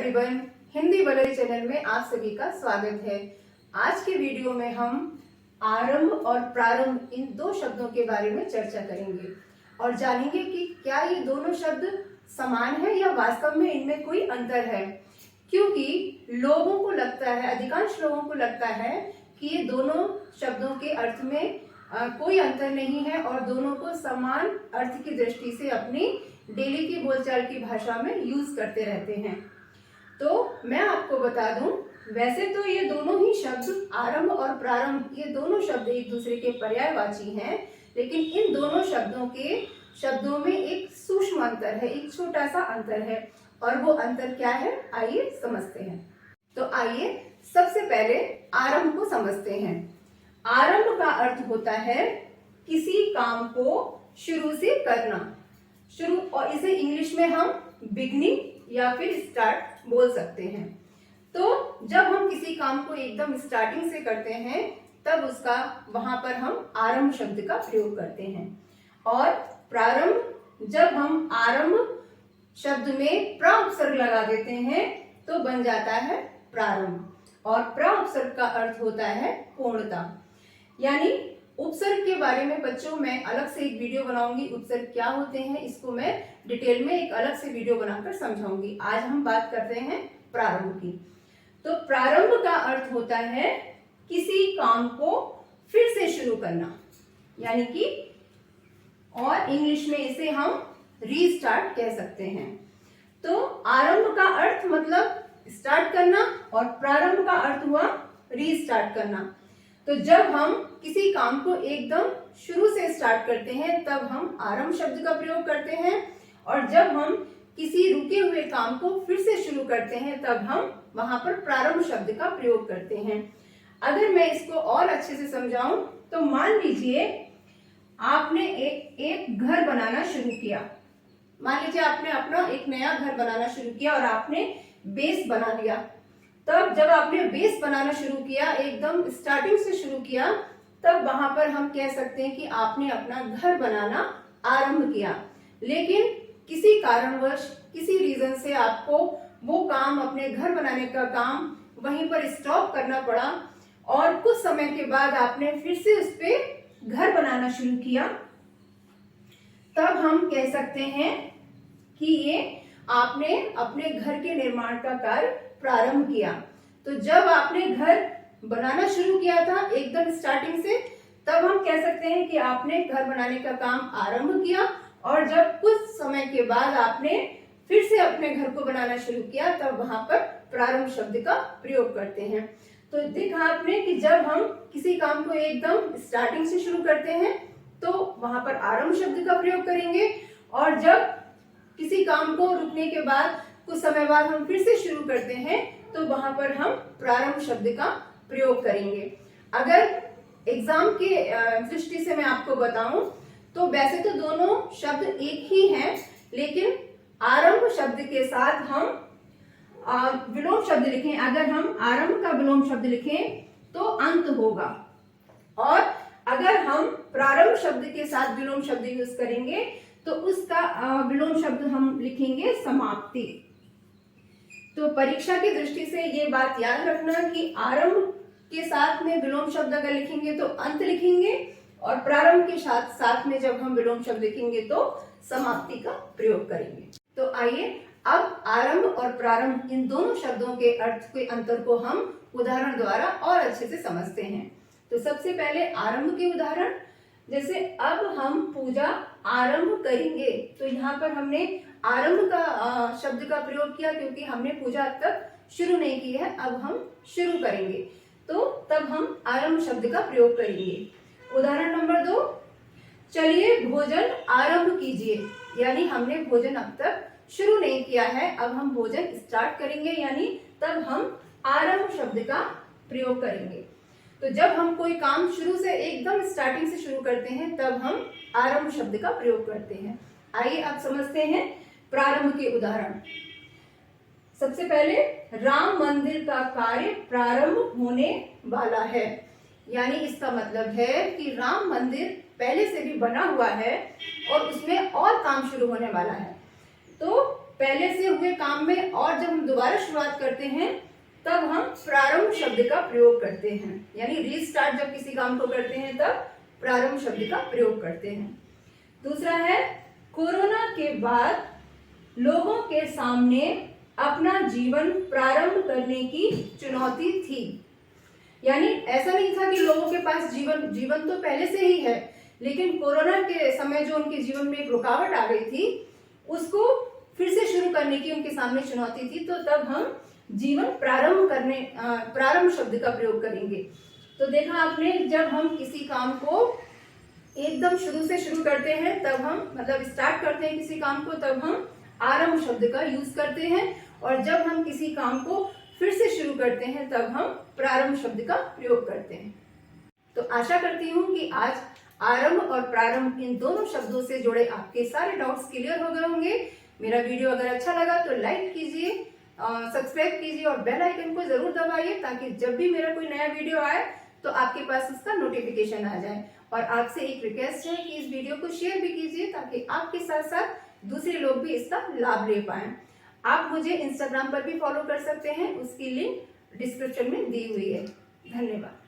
Everyone, Hindi वलरी channel में आप सभी का स्वागत है। आज के वीडियो में हम आरंभ और प्रारंभ इन दो शब्दों के बारे में चर्चा करेंगे और जानेंगे कि क्या ये दोनों शब्द समान है या वास्तव में इनमें कोई अंतर है। क्योंकि लोगों को लगता है, अधिकांश लोगों को लगता है कि ये दोनों शब्दों के अर्थ में कोई अंतर नहीं है और दोनों को समान अर्थ की दृष्टि से अपनी डेली की बोलचाल की भाषा में यूज करते रहते हैं। तो मैं आपको बता दूं, वैसे तो ये दोनों ही शब्द आरंभ और प्रारंभ, ये दोनों शब्द एक दूसरे के पर्यायवाची हैं, लेकिन इन दोनों शब्दों में एक सूक्ष्म अंतर है, एक छोटा सा अंतर है। और वो अंतर क्या है, आइए समझते हैं। तो आइए सबसे पहले आरंभ को समझते हैं। आरंभ का अर्थ होता है किसी काम को शुरू से करना, शुरू, और इसे इंग्लिश में हम बिगनिंग या फिर स्टार्ट बोल सकते हैं। तो जब हम किसी काम को एकदम स्टार्टिंग से करते हैं तब उसका वहां पर हम आरंभ शब्द का प्रयोग करते हैं। और प्रारंभ, जब हम आरंभ शब्द में प्र उपसर्ग लगा देते हैं तो बन जाता है प्रारंभ। और प्र उपसर्ग का अर्थ होता है पूर्णता। यानी उपसर्ग के बारे में बच्चों मैं अलग से एक वीडियो बनाऊंगी, उपसर्ग क्या होते हैं इसको मैं डिटेल में एक अलग से वीडियो बनाकर समझाऊंगी। आज हम बात करते हैं प्रारंभ की। तो प्रारंभ का अर्थ होता है किसी काम को फिर से शुरू करना, यानी कि, और इंग्लिश में इसे हम रीस्टार्ट कह सकते हैं। तो आरंभ का अर्थ मतलब स्टार्ट करना और प्रारंभ का अर्थ हुआ रीस्टार्ट करना। तो जब हम किसी काम को एकदम शुरू से स्टार्ट करते हैं तब हम आरंभ शब्द का प्रयोग करते हैं, और जब हम किसी रुके हुए काम को फिर से शुरू करते हैं तब हम वहां पर प्रारंभ शब्द का प्रयोग करते हैं। अगर मैं इसको और अच्छे से समझाऊं तो मान लीजिए आपने एक घर बनाना शुरू किया। मान लीजिए आपने अपना एक नया घर बनाना शुरू किया और आपने बेस बना लिया। तब जब आपने बेस बनाना शुरू किया, एकदम स्टार्टिंग से शुरू किया, तब वहां पर हम कह सकते हैं कि आपने अपना घर बनाना आरंभ किया। लेकिन किसी कारणवश, किसी रीजन से आपको वो काम, अपने घर बनाने का काम वहीं पर स्टॉप करना पड़ा और कुछ समय के बाद आपने फिर से उस पे घर बनाना शुरू किया। तब हम कह सकते हैं कि ये आपने अपने घर के निर्माण का कार्य प्रारंभ किया। तो जब आपने घर बनाना शुरू किया था एकदम स्टार्टिंग से, तब हम कह सकते हैं कि आपने घर बनाने का काम आरंभ किया, और जब कुछ समय के बाद आपने फिर से अपने घर को बनाना शुरू किया तब वहां पर प्रारंभ शब्द का प्रयोग करते हैं। तो देखा आपने कि जब हम किसी काम को एकदम स्टार्टिंग से शुरू करते हैं तो वहां पर आरंभ शब्द का प्रयोग करेंगे, और जब किसी काम को रुकने के बाद कुछ समय बाद हम फिर से शुरू करते हैं तो वहां पर हम प्रारंभ शब्द का प्रयोग करेंगे। अगर एग्जाम के दृष्टि से मैं आपको बताऊं तो वैसे तो दोनों शब्द एक ही हैं, लेकिन आरंभ शब्द के साथ हम विलोम शब्द लिखें। अगर हम आरंभ का विलोम शब्द लिखें तो अंत होगा, और अगर हम प्रारंभ शब्द के साथ विलोम शब्द यूज करेंगे तो उसका विलोम शब्द हम लिखेंगे समाप्ति। तो परीक्षा की दृष्टि से ये बात याद रखना कि आरंभ के साथ में विलोम शब्द अगर लिखेंगे तो अंत लिखेंगे, और प्रारंभ के साथ में जब हम विलोम शब्द लिखेंगे तो समाप्ति का प्रयोग करेंगे। तो आइए अब आरंभ और प्रारंभ इन दोनों शब्दों के अर्थ के अंतर को हम उदाहरण द्वारा और अच्छे से समझते हैं। तो सबसे पहले आरंभ के उदाहरण, जैसे अब हम पूजा आरंभ करेंगे, तो यहाँ पर हमने आरंभ का शब्द का प्रयोग किया क्योंकि हमने पूजा अब तक शुरू नहीं की है, अब हम शुरू करेंगे, तो तब हम आरंभ शब्द का प्रयोग करेंगे। उदाहरण नंबर 2, चलिए भोजन आरंभ कीजिए, यानी हमने भोजन अब तक शुरू नहीं किया है, अब हम भोजन स्टार्ट करेंगे, यानी तब हम आरंभ शब्द का प्रयोग करेंगे। तो जब हम कोई काम शुरू से एकदम स्टार्टिंग से शुरू करते हैं तब हम आरंभ शब्द का प्रयोग करते हैं। आइए अब समझते हैं प्रारंभ के उदाहरण। सबसे पहले, राम मंदिर का कार्य प्रारंभ होने वाला है, यानी इसका मतलब है कि राम मंदिर पहले से भी बना हुआ है और उसमें और काम शुरू होने वाला है। तो पहले से हुए काम में और जब हम दोबारा शुरुआत करते हैं तब हम प्रारंभ शब्द का प्रयोग करते हैं, यानी रीस्टार्ट जब किसी काम को करते हैं तब प्रारंभ शब्द का प्रयोग करते हैं। दूसरा है कोरोना के बाद लोगों के सामने अपना जीवन प्रारंभ करने की चुनौती थी। यानी ऐसा नहीं था कि लोगों के पास जीवन तो पहले से ही है, लेकिन कोरोना के समय जो उनके जीवन में एक रुकावट आ गई थी उसको फिर से शुरू करने की उनके सामने चुनौती थी। तो तब हम जीवन प्रारंभ शब्द का प्रयोग करेंगे। तो देखा आपने, जब हम किसी काम को एकदम शुरू से शुरू करते हैं तब हम मतलब स्टार्ट करते हैं किसी काम को, तब हम आरंभ शब्द का यूज करते हैं, और जब हम किसी काम को फिर से शुरू करते हैं तब हम प्रारंभ शब्द का प्रयोग करते हैं। तो आशा करती हूँ कि आज आरंभ और प्रारंभ इन दोनों शब्दों से जुड़े आपके सारे डाउट्स क्लियर हो गए होंगे। मेरा वीडियो अगर अच्छा लगा तो लाइक कीजिए, सब्सक्राइब कीजिए और बेल आइकन को जरूर दबाइए ताकि जब भी मेरा कोई नया वीडियो आए तो आपके पास उसका नोटिफिकेशन आ जाए। और आपसे एक रिक्वेस्ट है कि इस वीडियो को शेयर भी कीजिए ताकि आपके साथ साथ दूसरे लोग भी इसका लाभ ले पाएं। आप मुझे इंस्टाग्राम पर भी फॉलो कर सकते हैं, उसकी लिंक डिस्क्रिप्शन में दी हुई है। धन्यवाद।